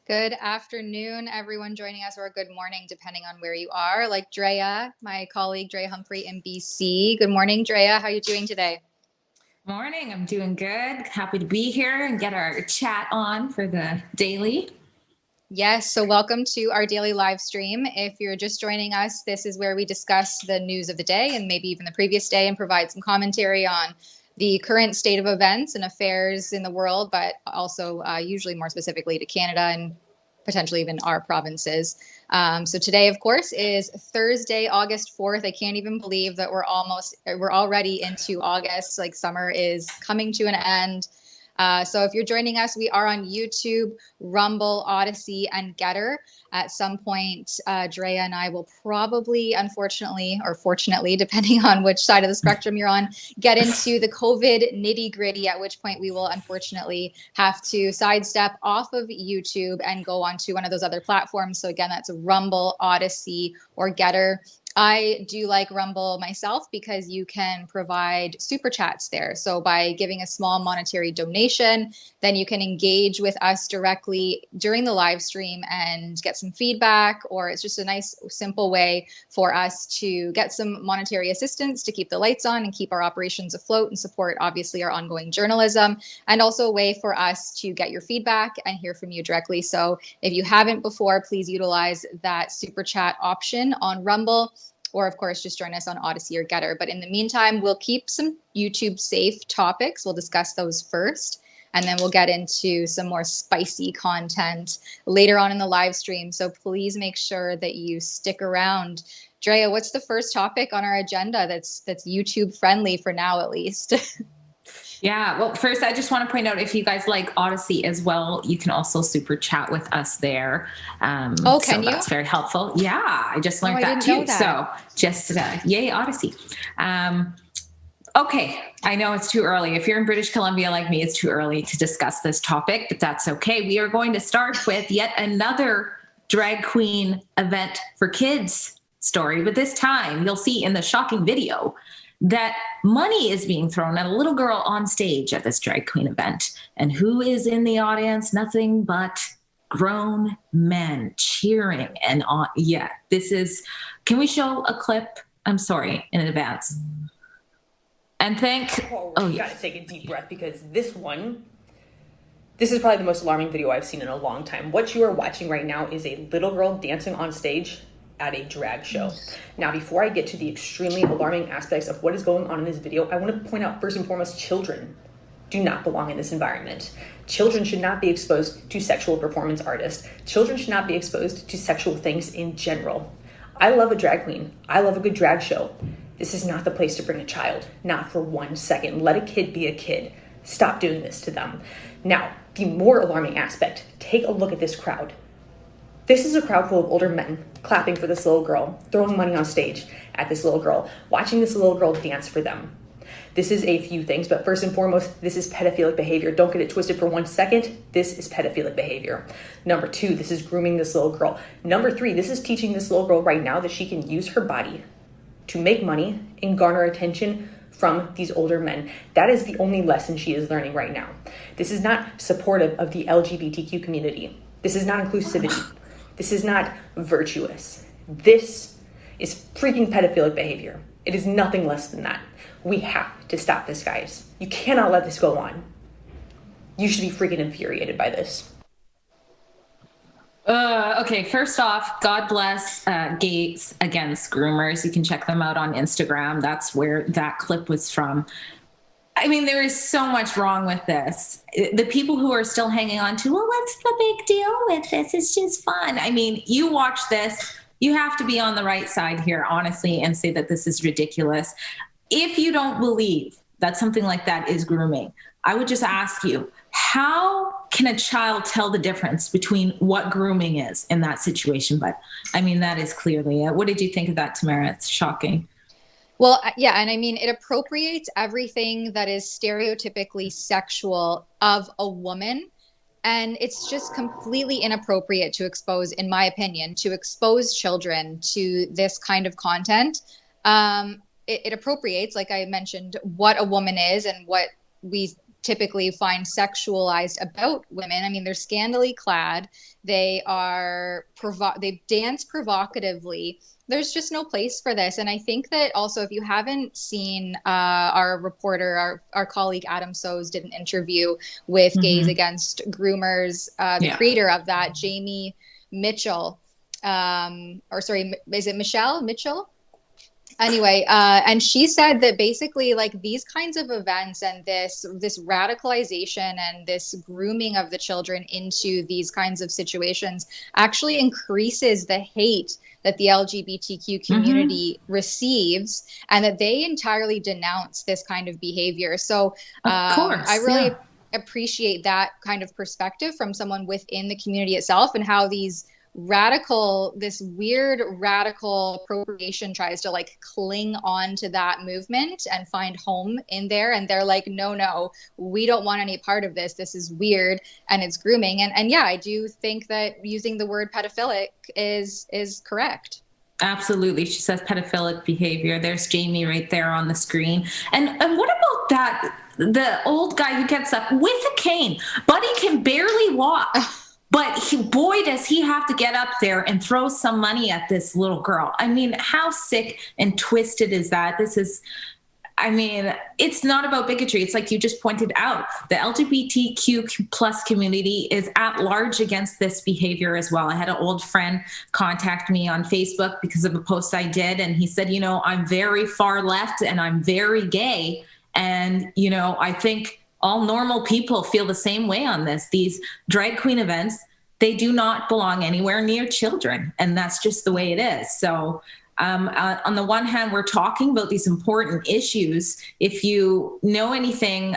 Good afternoon, everyone joining us, or good morning, depending on where you are. Like Drea, my colleague Drea Humphrey in BC. Good morning, Drea. How are you doing today? Morning. I'm doing good. Happy to be here and get our chat on for the daily. Yes, so welcome to our daily live stream. If you're just joining us, this is where we discuss the news of the day and maybe even the previous day and provide some commentary on the current state of events and affairs in the world, but also usually more specifically to Canada and potentially even our provinces. So today, of course, is Thursday, August 4th. I can't even believe that we're already into August. Like summer is coming to an end. So if you're joining us, we are on YouTube, Rumble, Odyssey, and Getter. At some point, Drea and I will probably, unfortunately, or fortunately, depending on which side of the spectrum you're on, get into the COVID nitty gritty, at which point we will unfortunately have to sidestep off of YouTube and go onto one of those other platforms. So again, that's Rumble, Odyssey, or Getter. I do like Rumble myself because you can provide super chats there. So by giving a small monetary donation, then you can engage with us directly during the live stream and get some feedback, or it's just a nice, simple way for us to get some monetary assistance to keep the lights on and keep our operations afloat and support, obviously, our ongoing journalism, and also a way for us to get your feedback and hear from you directly. So if you haven't before, please utilize that super chat option on Rumble, or of course, just join us on Odyssey or Getter. But in the meantime, we'll keep some YouTube safe topics. We'll discuss those first, and then we'll get into some more spicy content later on in the live stream. So please make sure that you stick around. Drea, what's the first topic on our agenda that's YouTube friendly for now, at least? Yeah. Well, first, I just want to point out if you guys like Odyssey as well, you can also super chat with us there. Oh, so can you? that's very helpful. Yeah. I just Oh, learned I that didn't know too. So that. just yay, Odyssey. Okay, I know it's too early. If you're in British Columbia like me, it's too early to discuss this topic, but that's okay. We are going to start with yet another drag queen event for kids story, but this time you'll see in the shocking video that money is being thrown at a little girl on stage at this drag queen event. And who is in the audience? Nothing but grown men cheering. And on, yeah, this is, can we show a clip? I'm sorry in advance. And you gotta take a deep breath because this is probably the most alarming video I've seen in a long time. What you are watching right now is a little girl dancing on stage at a drag show. Now, before I get to the extremely alarming aspects of what is going on in this video, I want to point out first and foremost, children do not belong in this environment. Children should not be exposed to sexual performance artists. Children should not be exposed to sexual things in general. I love a drag queen. I love a good drag show. This is not the place to bring a child, not for 1 second. Let a kid be a kid. Stop doing this to them. Now, the more alarming aspect, take a look at this crowd. This is a crowd full of older men clapping for this little girl, throwing money on stage at this little girl, watching this little girl dance for them. This is a few things, but first and foremost, this is pedophilic behavior. Don't get it twisted for 1 second. This is pedophilic behavior. Number 2, this is grooming this little girl. Number 3, this is teaching this little girl right now that she can use her body to make money and garner attention from these older men. That is the only lesson she is learning right now. This is not supportive of the LGBTQ community. This is not inclusivity. This is not virtuous. This is freaking pedophilic behavior. It is nothing less than that. We have to stop this, guys. You cannot let this go on. You should be freaking infuriated by this. Okay, first off, God bless Gates Against Groomers. You can check them out on Instagram. That's where that clip was from. I mean, there is so much wrong with this. The people who are still hanging on to, well, what's the big deal with this? It's just fun. I mean, you watch this, you have to be on the right side here, honestly, and say that this is ridiculous. If you don't believe that something like that is grooming, I would just ask you, how can a child tell the difference between what grooming is in that situation? But I mean, that is clearly it. What did you think of that, Tamara? It's shocking. Well, yeah, and I mean, it appropriates everything that is stereotypically sexual of a woman. And it's just completely inappropriate to expose, in my opinion, to expose children to this kind of content. It appropriates, like I mentioned, what a woman is and what we typically find sexualized about women. I mean, they're scantily clad. They they dance provocatively. There's just no place for this. And I think that also, if you haven't seen our reporter, our colleague Adam Soes did an interview with Gays Against Groomers, the creator of that, Jamie Mitchell, or sorry, is it Michelle Mitchell? Anyway, and she said that basically, like, these kinds of events and this radicalization and this grooming of the children into these kinds of situations actually increases the hate that the LGBTQ community receives, and that they entirely denounce this kind of behavior. So I really appreciate that kind of perspective from someone within the community itself, and how this weird radical appropriation tries to like cling on to that movement and find home in there. And they're like, no, we don't want any part of this. This is weird and it's grooming. And yeah, I do think that using the word pedophilic is correct. Absolutely. She says pedophilic behavior. There's Jamie right there on the screen. And what about that? The old guy who gets up with a cane. Buddy can barely walk. But boy, does he have to get up there and throw some money at this little girl. I mean, how sick and twisted is that? It's not about bigotry. It's like you just pointed out. The LGBTQ plus community is at large against this behavior as well. I had an old friend contact me on Facebook because of a post I did. And he said, I'm very far left and I'm very gay. And, I think all normal people feel the same way on this. These drag queen events, they do not belong anywhere near children. And that's just the way it is. So on the one hand, we're talking about these important issues. If you know anything,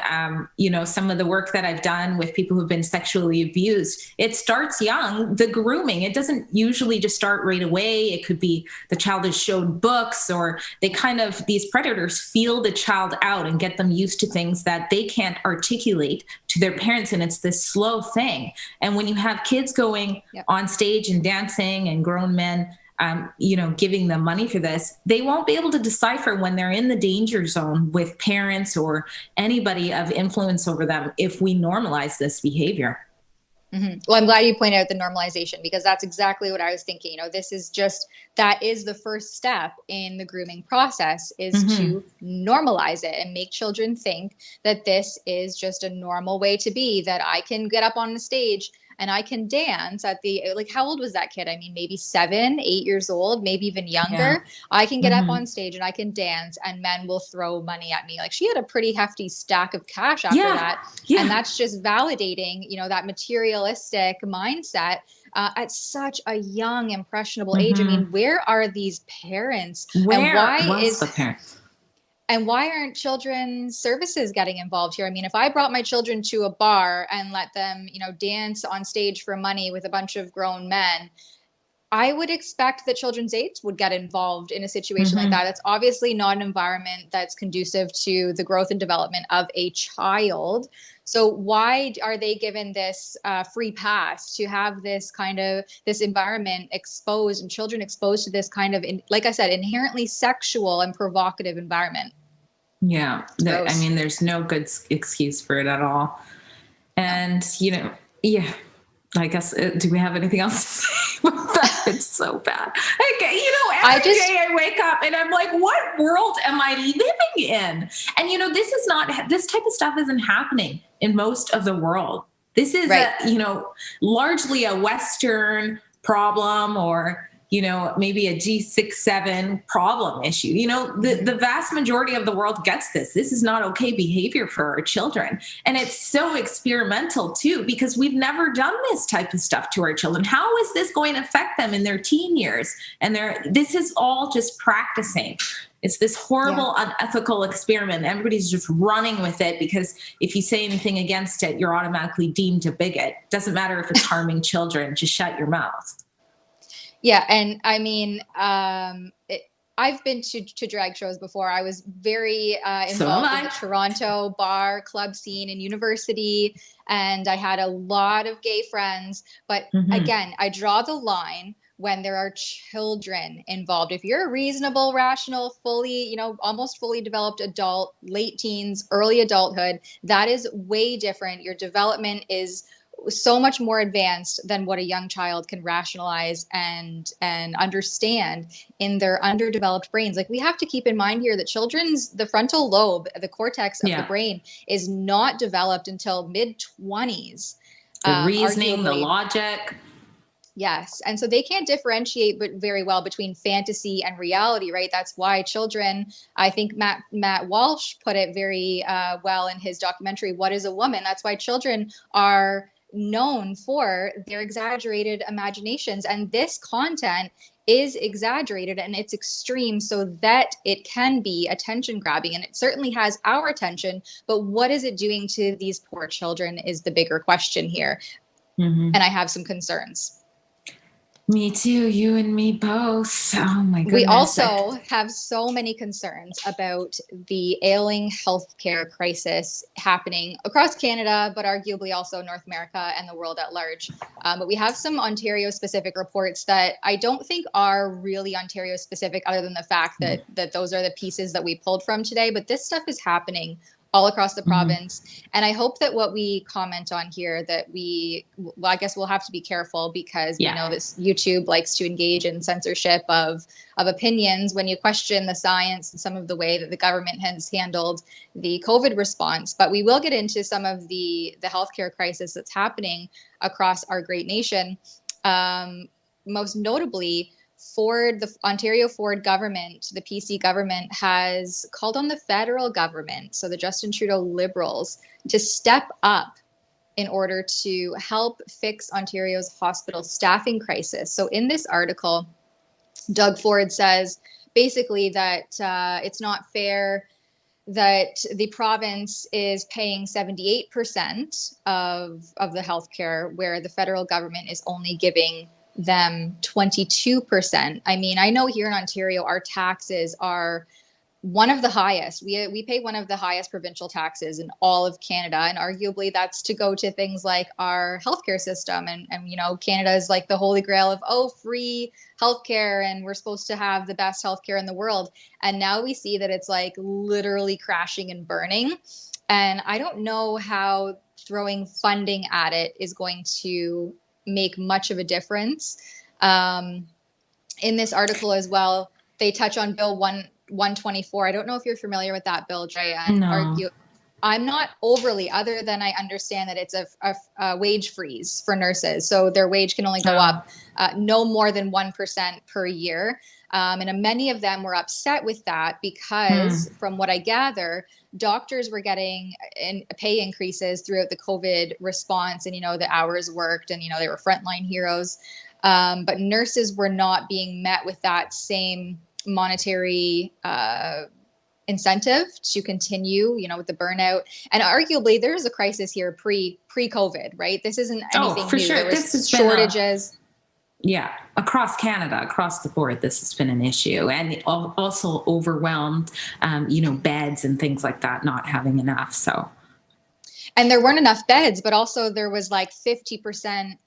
some of the work that I've done with people who've been sexually abused, it starts young. The grooming, it doesn't usually just start right away. It could be the child is shown books, or these predators feel the child out and get them used to things that they can't articulate to their parents. And it's this slow thing. And when you have kids going on stage and dancing, and grown men giving them money for this, they won't be able to decipher when they're in the danger zone with parents or anybody of influence over them if we normalize this behavior. Well, I'm glad you pointed out the normalization, because that's exactly what I was thinking. That is the first step in the grooming process, is to normalize it and make children think that this is just a normal way to be, that I can get up on the stage and I can dance at how old was that kid? I mean, maybe 7, 8 years old, maybe even younger. Yeah. I can get up on stage and I can dance, and men will throw money at me. Like, she had a pretty hefty stack of cash after that. Yeah. And that's just validating, that materialistic mindset at such a young, impressionable age. I mean, where are these parents? The parents? And why aren't children's services getting involved here? I mean, if I brought my children to a bar and let them, dance on stage for money with a bunch of grown men, I would expect that children's aides would get involved in a situation like that. It's obviously not an environment that's conducive to the growth and development of a child. So why are they given this free pass to have this environment exposed, and children exposed to this kind of, like I said, inherently sexual and provocative environment? Yeah. There's no good excuse for it at all. And, I guess, do we have anything else to say about that? It's so bad. Every day I wake up and I'm like, what world am I living in? And, this type of stuff isn't happening in most of the world. This is, largely a Western problem, or, maybe a G6-7 problem issue. The vast majority of the world gets this. This is not okay behavior for our children. And it's so experimental too, because we've never done this type of stuff to our children. How is this going to affect them in their teen years? And this is all just practicing. It's this horrible, unethical experiment. Everybody's just running with it, because if you say anything against it, you're automatically deemed a bigot. Doesn't matter if it's harming children, just shut your mouth. Yeah. And I mean, I've been to drag shows before. I was very involved in the Toronto bar club scene in university, and I had a lot of gay friends. But again, I draw the line when there are children involved. If you're a reasonable, rational, fully, almost fully developed adult, late teens, early adulthood, that is way different. Your development is so much more advanced than what a young child can rationalize and understand in their underdeveloped brains. Like, we have to keep in mind here that the frontal lobe, the cortex of the brain, is not developed until mid-20s. The reasoning, the arguably. logic. Yes. And so they can't differentiate very well between fantasy and reality, right? That's why children, I think Matt Walsh put it very well in his documentary, What is a Woman? That's why children are known for their exaggerated imaginations. And this content is exaggerated and it's extreme so that it can be attention grabbing. And it certainly has our attention. But what is it doing to these poor children is the bigger question here. And I have some concerns. Me too. You and me both. Oh my goodness. We also have so many concerns about the ailing healthcare crisis happening across Canada, but arguably also North America and the world at large. But we have some Ontario-specific reports that I don't think are really Ontario-specific, other than the fact that those are the pieces that we pulled from today. But this stuff is happening all across the province. And I hope that what we comment on here, that I guess we'll have to be careful, because we know this YouTube likes to engage in censorship of opinions when you question the science and some of the way that the government has handled the COVID response. But we will get into some of the healthcare crisis that's happening across our great nation. Most notably, the Ontario Ford government, the PC government, has called on the federal government, so the Justin Trudeau Liberals, to step up in order to help fix Ontario's hospital staffing crisis. So in this article, Doug Ford says basically that it's not fair that the province is paying 78% of the healthcare, where the federal government is only giving them 22%. I mean, I know here in Ontario, our taxes are one of the highest. We pay one of the highest provincial taxes in all of Canada. And arguably that's to go to things like our healthcare system. And Canada is like the holy grail of, free healthcare. And we're supposed to have the best healthcare in the world. And now we see that it's like literally crashing and burning. And I don't know how throwing funding at it is going to make much of a difference. In this article as well, they touch on Bill 124. I don't know if you're familiar with that bill, Jay. No. I'm not overly, other than I understand that it's a wage freeze for nurses. So their wage can only go up no more than 1% per year. And many of them were upset with that because, from what I gather, doctors were getting pay increases throughout the COVID response, and, the hours worked, and, they were frontline heroes. But nurses were not being met with that same monetary incentive to continue, with the burnout. And arguably there's a crisis here pre-COVID, right? This isn't anything for new. Sure. There was this has shortages. Across Canada, across the board, this has been an issue, and also overwhelmed, beds and things like that, not having enough. So, and there weren't enough beds, but also there was like 50%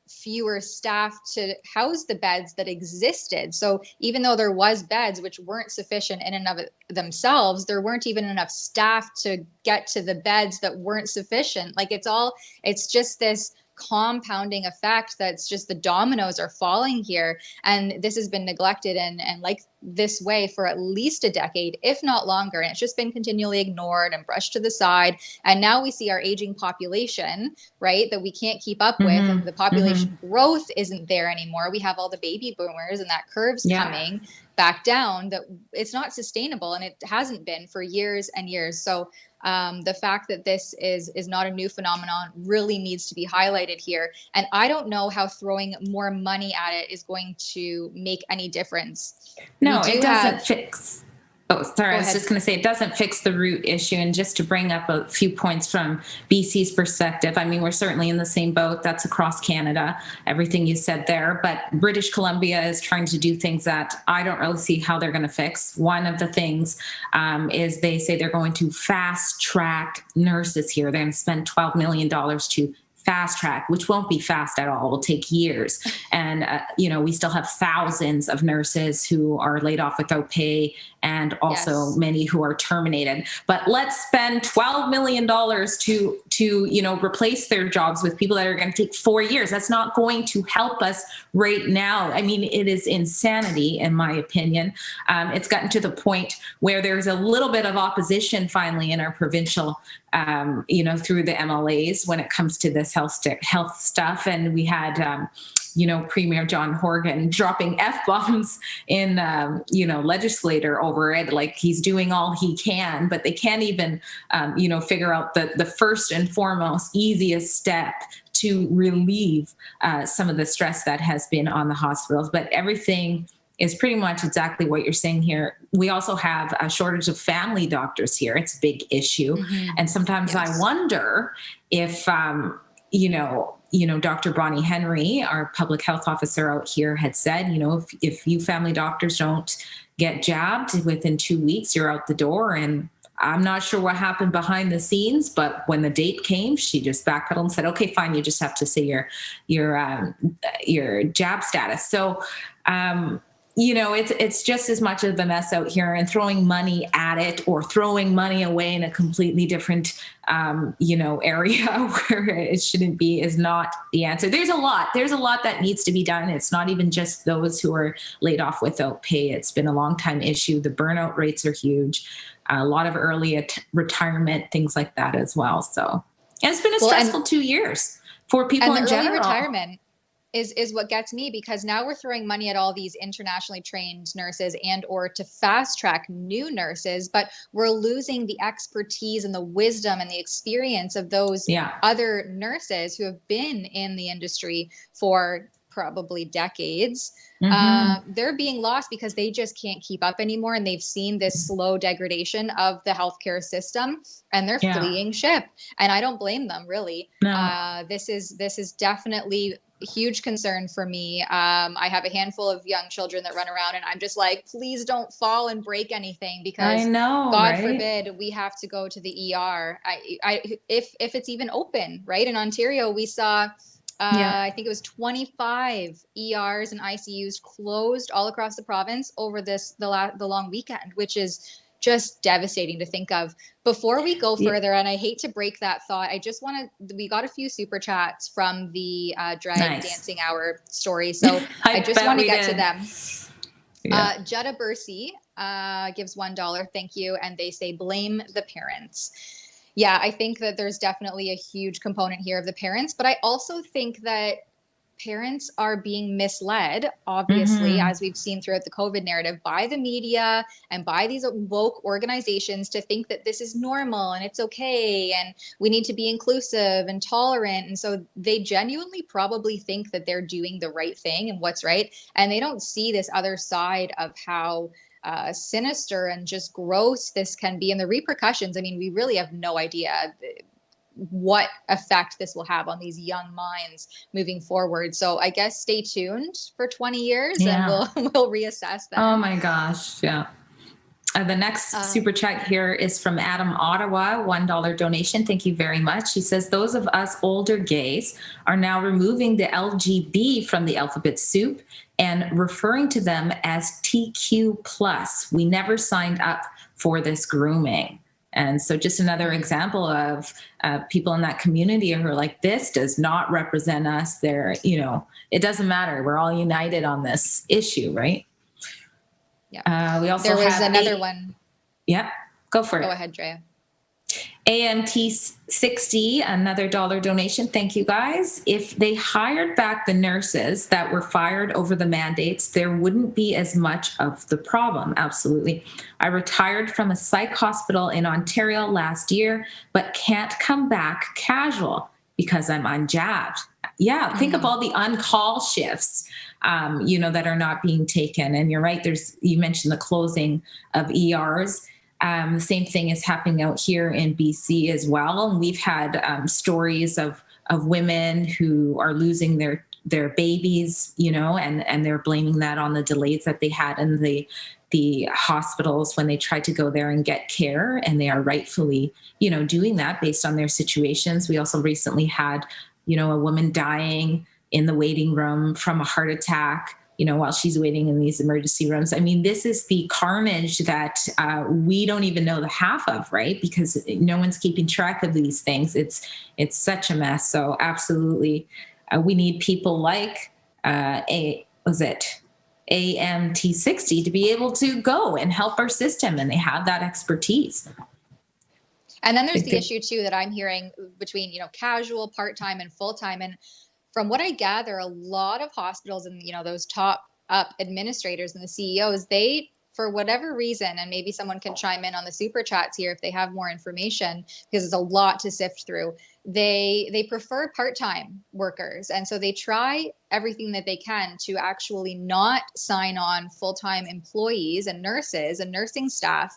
fewer staff to house the beds that existed. So even though there was beds, which weren't sufficient in and of themselves, there weren't even enough staff to get to the beds that weren't sufficient. Like, it's just this compounding effect that's just the dominoes are falling here. And this has been neglected and like this way for at least a decade, if not longer. And it's just been continually ignored and brushed to the side. And now we see our aging population, right, that we can't keep up with. And the population growth isn't there anymore. We have all the baby boomers, and that curve's coming back down, that it's not sustainable. And it hasn't been for years and years. So the fact that this is not a new phenomenon really needs to be highlighted here. And I don't know how throwing more money at it is going to make any difference. No, it doesn't fix. Oh, sorry. I was just going to say it doesn't fix the root issue. And just to bring up a few points from BC's perspective, I mean, we're certainly in the same boat. That's across Canada, everything you said there. But British Columbia is trying to do things that I don't really see how they're going to fix. One of the things is they say they're going to fast track nurses here. They're going to spend $12 million to fast track, which won't be fast at all. It will take years. And, we still have thousands of nurses who are laid off without pay, and also many who are terminated. But let's spend $12 million to replace their jobs with people that are going to take 4 years. That's not going to help us right now. I mean, it is insanity, in my opinion. It's gotten to the point where there's a little bit of opposition finally in our provincial, through the MLAs when it comes to this health stuff. And we had, Premier John Horgan dropping F-bombs in, legislator over it. Like, he's doing all he can, but they can't even, figure out the first and foremost easiest step to relieve some of the stress that has been on the hospitals. But everything is pretty much exactly what you're saying here. We also have a shortage of family doctors here. It's a big issue. Mm-hmm. And sometimes I wonder if, Dr. Bonnie Henry, our public health officer out here, had said, if you family doctors don't get jabbed within 2 weeks, you're out the door. And I'm not sure what happened behind the scenes, but when the date came, she just backpedaled and said, okay, fine. You just have to say your jab status. So, it's just as much of a mess out here, and throwing money at it or throwing money away in a completely different, area where it shouldn't be is not the answer. There's a lot that needs to be done. It's not even just those who are laid off without pay. It's been a long time issue. The burnout rates are huge. A lot of early retirement, things like that as well. So, and it's been a stressful 2 years for people in general. Early retirement is what gets me, because now we're throwing money at all these internationally trained nurses and or to fast track new nurses, but we're losing the expertise and the wisdom and the experience of those other nurses who have been in the industry for probably decades. Mm-hmm. They're being lost because they just can't keep up anymore, and they've seen this slow degradation of the healthcare system, and they're fleeing ship. And I don't blame them, really. No. This is definitely a huge concern for me. I have a handful of young children that run around, and I'm just like, please don't fall and break anything, because I know, God forbid we have to go to the ER. If it's even open, right? In Ontario, we saw I think it was 25 ERs and ICUs closed all across the province over the long weekend, which is just devastating to think of. Before we go further, and I hate to break that thought, we got a few super chats from the drag dancing hour story. So I just want to get to them. Yeah. Jetta Bursey gives $1. Thank you. And they say, blame the parents. Yeah, I think that there's definitely a huge component here of the parents, but I also think that parents are being misled, obviously, as we've seen throughout the COVID narrative, by the media and by these woke organizations to think that this is normal and it's okay and we need to be inclusive and tolerant. And so they genuinely probably think that they're doing the right thing and what's right. And they don't see this other side of how sinister and just gross this can be, and the repercussions. I mean, we really have no idea what effect this will have on these young minds moving forward. So I guess stay tuned for 20 years and we'll reassess that. Oh my gosh. Yeah. The next super chat here is from Adam Ottawa, $1 donation. Thank you very much. He says, those of us older gays are now removing the LGB from the alphabet soup and referring to them as TQ+. We never signed up for this grooming. And so just another example of people in that community who are like, this does not represent us. It doesn't matter. We're all united on this issue, right? Yeah. We also there was another one. Yeah, go for it. Go ahead, Drea. AMT 60, another $1 donation. Thank you, guys. If they hired back the nurses that were fired over the mandates, there wouldn't be as much of the problem. Absolutely. I retired from a psych hospital in Ontario last year, but can't come back casual because I'm unjabbed. Yeah, think of all the on-call shifts, that are not being taken. And you're right, you mentioned the closing of ERs. The same thing is happening out here in BC as well. And we've had stories of women who are losing their babies, and they're blaming that on the delays that they had in the hospitals when they tried to go there and get care. And they are rightfully, doing that based on their situations. We also recently had a woman dying in the waiting room from a heart attack, while she's waiting in these emergency rooms. I mean, this is the carnage that we don't even know the half of, right? Because no one's keeping track of these things. It's such a mess. So absolutely, we need people like AMT60 to be able to go and help our system, and they have that expertise. And then there's the issue too that I'm hearing between, casual, part-time and full-time. And from what I gather, a lot of hospitals and, those top up administrators and the CEOs, they, for whatever reason, and maybe someone can chime in on the super chats here if they have more information, because it's a lot to sift through. They prefer part-time workers. And so they try everything that they can to actually not sign on full-time employees and nurses and nursing staff.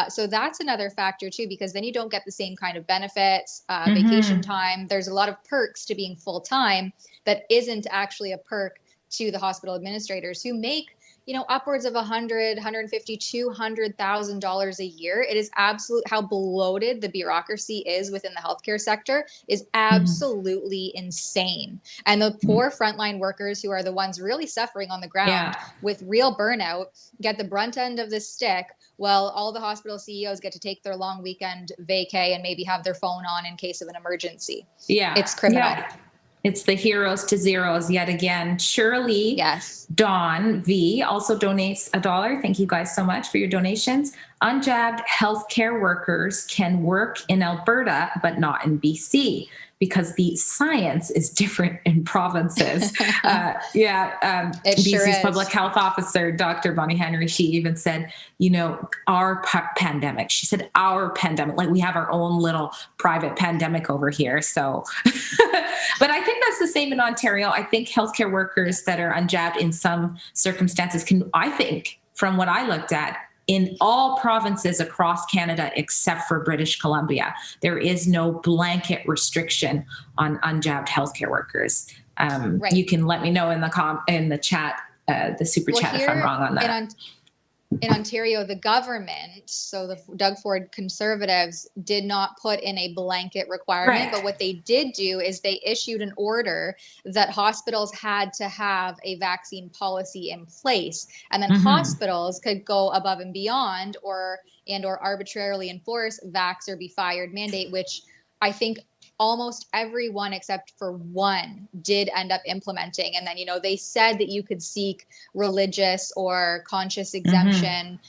So that's another factor too, because then you don't get the same kind of benefits, vacation time. There's a lot of perks to being full-time that isn't actually a perk to the hospital administrators who make upwards of $100,000, $150,000, $200,000 a year. It is absolute how bloated the bureaucracy is within the healthcare sector is absolutely insane. And the poor frontline workers who are the ones really suffering on the ground with real burnout get the brunt end of the stick, while all the hospital CEOs get to take their long weekend vacay and maybe have their phone on in case of an emergency. Yeah. It's criminal. Yeah. It's the heroes to zeros yet again. Shirley Dawn V also donates $1. Thank you guys so much for your donations. Unjabbed healthcare workers can work in Alberta, but not in BC, because the science is different in provinces. BC's public health officer, Dr. Bonnie Henry, she even said, our pandemic, she said, our pandemic, like we have our own little private pandemic over here. So, but I think that's the same in Ontario. I think healthcare workers that are unjabbed in some circumstances can, I think, from what I looked at, in all provinces across Canada, except for British Columbia, there is no blanket restriction on unjabbed healthcare workers. You can let me know in the chat, the super chat, if I'm wrong on that. In Ontario, the government, so the Doug Ford Conservatives, did not put in a blanket requirement. But what they did do is they issued an order that hospitals had to have a vaccine policy in place. And then hospitals could go above and beyond or arbitrarily enforce vax or be fired mandate, which I think almost everyone except for one did end up implementing. And then, they said that you could seek religious or conscious exemption,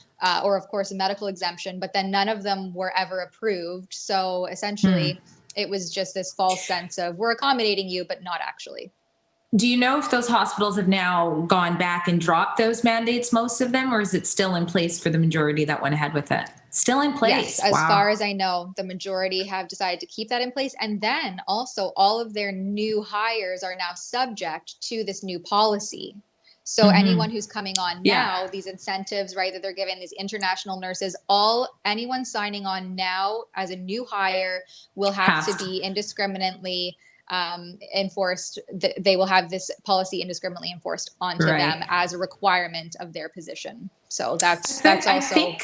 or of course a medical exemption, but then none of them were ever approved. So essentially it was just this false sense of we're accommodating you, but not actually. Do you know if those hospitals have now gone back and dropped those mandates, most of them, or is it still in place for the majority that went ahead with it? Still in place? Yes, as far as I know, the majority have decided to keep that in place. And then also all of their new hires are now subject to this new policy. So anyone who's coming on now, these incentives, right, that they're giving these international nurses, anyone signing on now as a new hire will have to be indiscriminately enforced. They will have this policy indiscriminately enforced onto them as a requirement of their position. So that's also.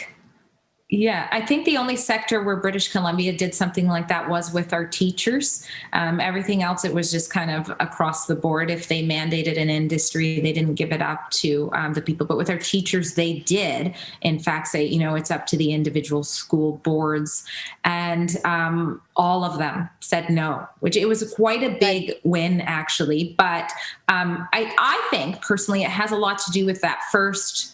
I think the only sector where British Columbia did something like that was with our teachers. Everything else, it was just kind of across the board. If they mandated an industry, they didn't give it up to the people. But with our teachers, they did, in fact, say, it's up to the individual school boards. And all of them said no, which it was quite a big win, actually. But I think, personally, it has a lot to do with that first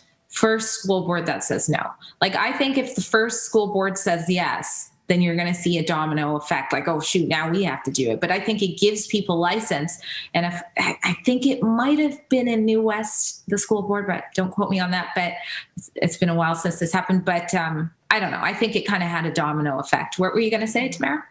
school board that says no. Like, I think if the first school board says yes, then you're going to see a domino effect, like, oh shoot, now we have to do it. But I think it gives people license. And I think it might have been in New West, the school board, but don't quote me on that, but it's been a while since this happened. But I don't know. I think it kind of had a domino effect. What were you going to say, Tamara?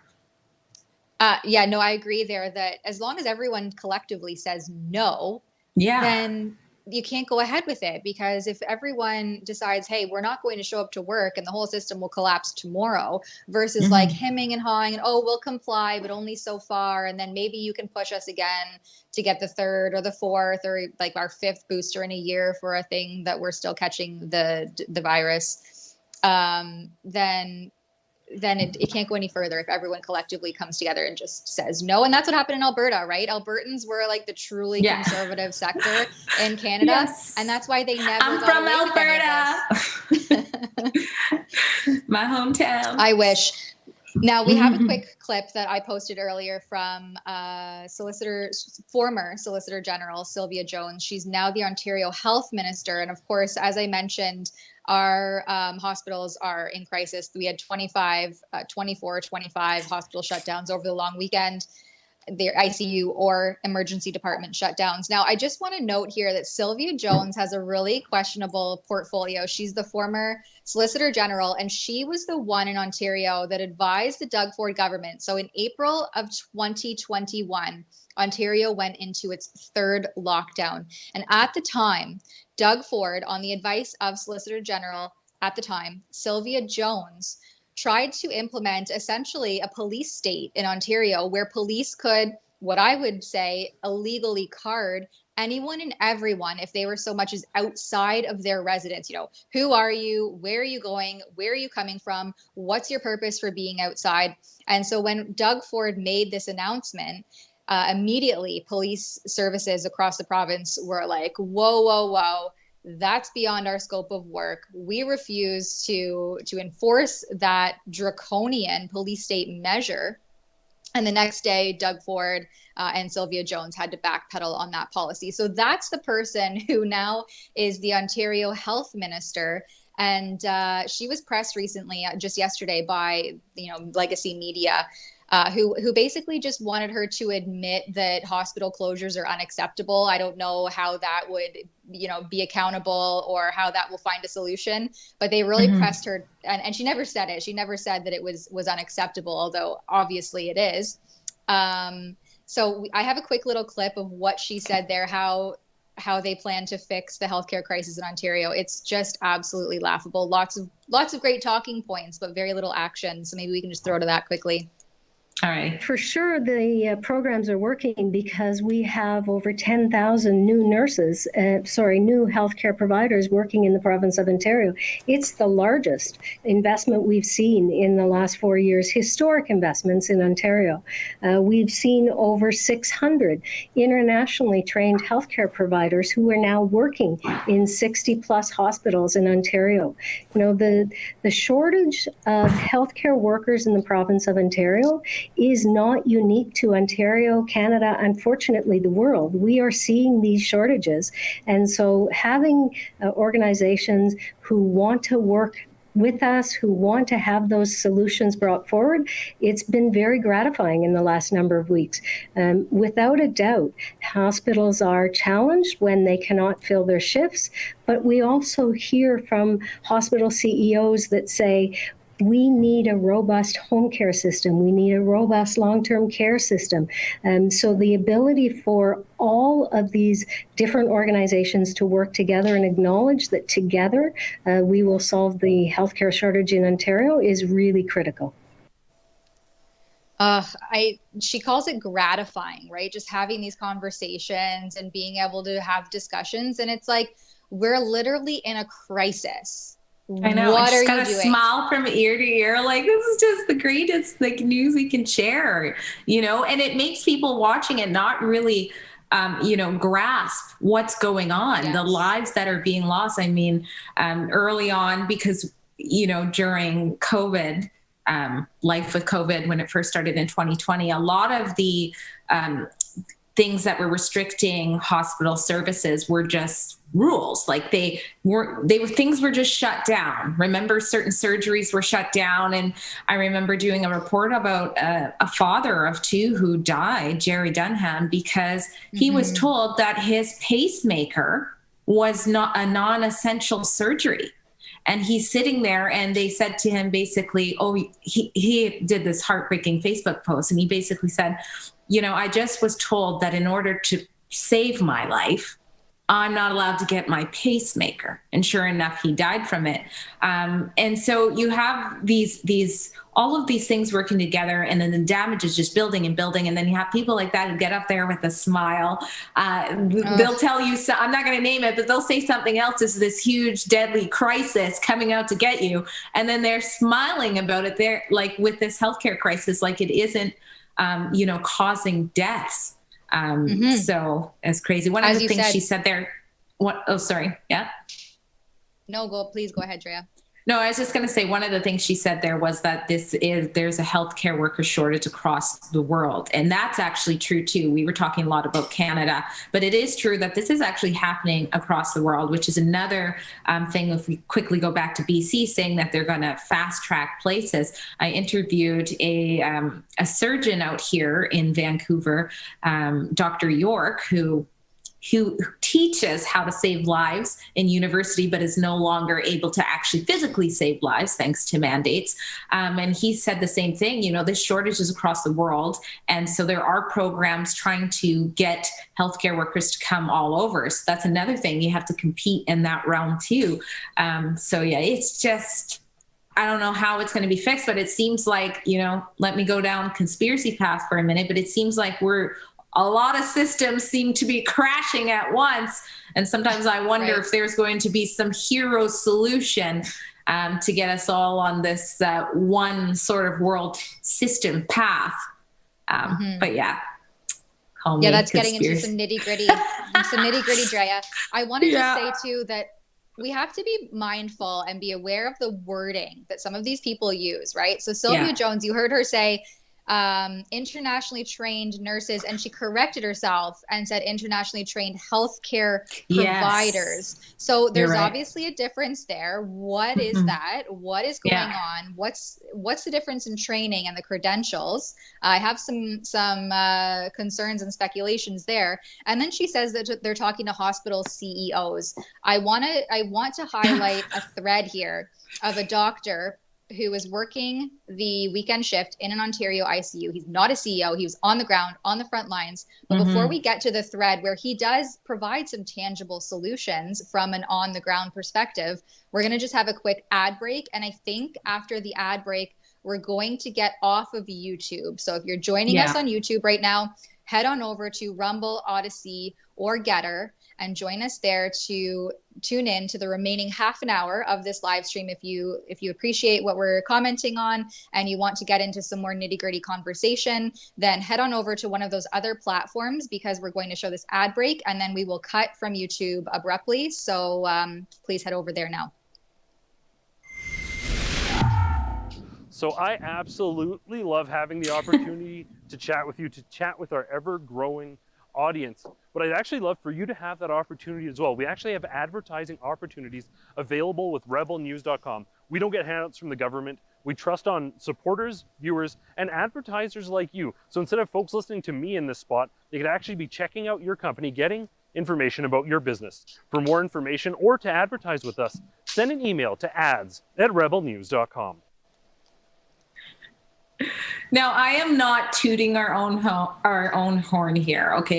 No, I agree there that as long as everyone collectively says no, then you can't go ahead with it. Because if everyone decides, hey, we're not going to show up to work and the whole system will collapse tomorrow, versus like hemming and hawing and, oh, we'll comply, but only so far. And then maybe you can push us again to get the third or the fourth or like our fifth booster in a year for a thing that we're still catching the virus. Then then it can't go any further if everyone collectively comes together and just says no. And that's what happened in Alberta, right? Albertans were like the truly conservative sector in Canada. Yes. And that's why they never I'm got from away Alberta. My hometown. I wish. Now we have a quick clip that I posted earlier from former Solicitor General Sylvia Jones. She's now the Ontario Health Minister. And of course, as I mentioned, our hospitals are in crisis. We had 25 hospital shutdowns over the long weekend. Their ICU or emergency department shutdowns. Now, I just want to note here that Sylvia Jones has a really questionable portfolio. She's the former Solicitor General, and she was the one in Ontario that advised the Doug Ford government. So in April of 2021, Ontario went into its third lockdown. And at the time, Doug Ford, on the advice of Solicitor General at the time, Sylvia Jones, tried to implement essentially a police state in Ontario where police could, what I would say, illegally card anyone and everyone if they were so much as outside of their residence. You know, who are you? Where are you going? Where are you coming from? What's your purpose for being outside? And so when Doug Ford made this announcement, immediately police services across the province were like, whoa. That's beyond our scope of work. We refuse to enforce that draconian police state measure. And the next day, Doug Ford and Sylvia Jones had to backpedal on that policy. So that's the person who now is the Ontario Health Minister. And she was pressed recently, just yesterday, by legacy media, who basically just wanted her to admit that hospital closures are unacceptable. I don't know how that would, be accountable or how that will find a solution, but they really pressed her, and she never said it. She never said that it was unacceptable, although obviously it is. So I have a quick little clip of what she said there, how they plan to fix the healthcare crisis in Ontario. It's just absolutely laughable. Lots of great talking points, but very little action. So maybe we can just throw to that quickly. All right. For sure, the programs are working because we have over 10,000 new new healthcare providers working in the province of Ontario. It's the largest investment we've seen in the last 4 years, historic investments in Ontario. We've seen over 600 internationally trained healthcare providers who are now working in 60 plus hospitals in Ontario. The shortage of healthcare workers in the province of Ontario is not unique to Ontario, Canada, unfortunately the world. We are seeing these shortages. And so having organizations who want to work with us, who want to have those solutions brought forward, it's been very gratifying in the last number of weeks. Without a doubt, hospitals are challenged when they cannot fill their shifts, but we also hear from hospital CEOs that say, we need a robust home care system. We need a robust long-term care system. So the ability for all of these different organizations to work together and acknowledge that together we will solve the healthcare shortage in Ontario is really critical. She calls it gratifying, right? Just having these conversations and being able to have discussions. And it's like, we're literally in a crisis. I know. What are got you a doing? Smile from ear to ear, like this is just the greatest news we can share, and it makes people watching it not really, grasp what's going on, the lives that are being lost. I mean, early on, because, during COVID, life with COVID, when it first started in 2020, a lot of the things that were restricting hospital services were just rules. Like things were just shut down. Remember, certain surgeries were shut down. And I remember doing a report about a father of two who died, Jerry Dunham, because he was told that his pacemaker was not a non-essential surgery. And he's sitting there and they said to him basically, he did this heartbreaking Facebook post. And he basically said, I just was told that in order to save my life, I'm not allowed to get my pacemaker. And sure enough, he died from it. And so you have all of these things working together, and then the damage is just building and building. And then you have people like that who get up there with a smile. They'll tell you, I'm not going to name it, but they'll say something else is this huge, deadly crisis coming out to get you. And then they're smiling about it. They're like, with this healthcare crisis, like it isn't, causing deaths. So it's crazy. One of the things she said there, oh, sorry. Yeah. No, please go ahead, Drea. No, I was just going to say, one of the things she said there was that there's a healthcare worker shortage across the world. And that's actually true too. We were talking a lot about Canada, but it is true that this is actually happening across the world, which is another thing. If we quickly go back to BC, saying that they're going to fast track places. I interviewed a surgeon out here in Vancouver, Dr. York, who teaches how to save lives in university, but is no longer able to actually physically save lives thanks to mandates. And he said the same thing, this shortage is across the world. And so there are programs trying to get healthcare workers to come all over. So that's another thing. You have to compete in that realm too. It's just, I don't know how it's going to be fixed, but it seems like, let me go down conspiracy path for a minute, but it seems like a lot of systems seem to be crashing at once. And sometimes I wonder if there's going to be some hero solution to get us all on this one sort of world system path. But yeah. That's getting into some nitty gritty, Drea. I wanted to say too that we have to be mindful and be aware of the wording that some of these people use, right? So Sylvia Jones, you heard her say, internationally trained nurses, and she corrected herself and said internationally trained healthcare providers. So there's obviously a difference there. What is that? What is going on? What's the difference in training and the credentials? I have some concerns and speculations there. And then she says that they're talking to hospital CEOs. I want to highlight a thread here of a doctor who was working the weekend shift in an Ontario ICU. He's not a CEO. He was on the ground, on the front lines. But before we get to the thread where he does provide some tangible solutions from an on the ground perspective, we're going to just have a quick ad break. And I think after the ad break, we're going to get off of YouTube. So if you're joining us on YouTube right now, head on over to Rumble, Odyssey, or Getter and join us there to tune in to the remaining half an hour of this live stream. If you appreciate what we're commenting on and you want to get into some more nitty-gritty conversation, then head on over to one of those other platforms, because we're going to show this ad break and then we will cut from YouTube abruptly. So please head over there now. So I absolutely love having the opportunity to chat with you, to chat with our ever-growing audience. But I'd actually love for you to have that opportunity as well. We actually have advertising opportunities available with rebelnews.com. We don't get handouts from the government. We trust on supporters, viewers, and advertisers like you. So instead of folks listening to me in this spot, they could actually be checking out your company, getting information about your business. For more information or to advertise with us, send an email to ads@rebelnews.com. Now, I am not tooting our own horn here, okay?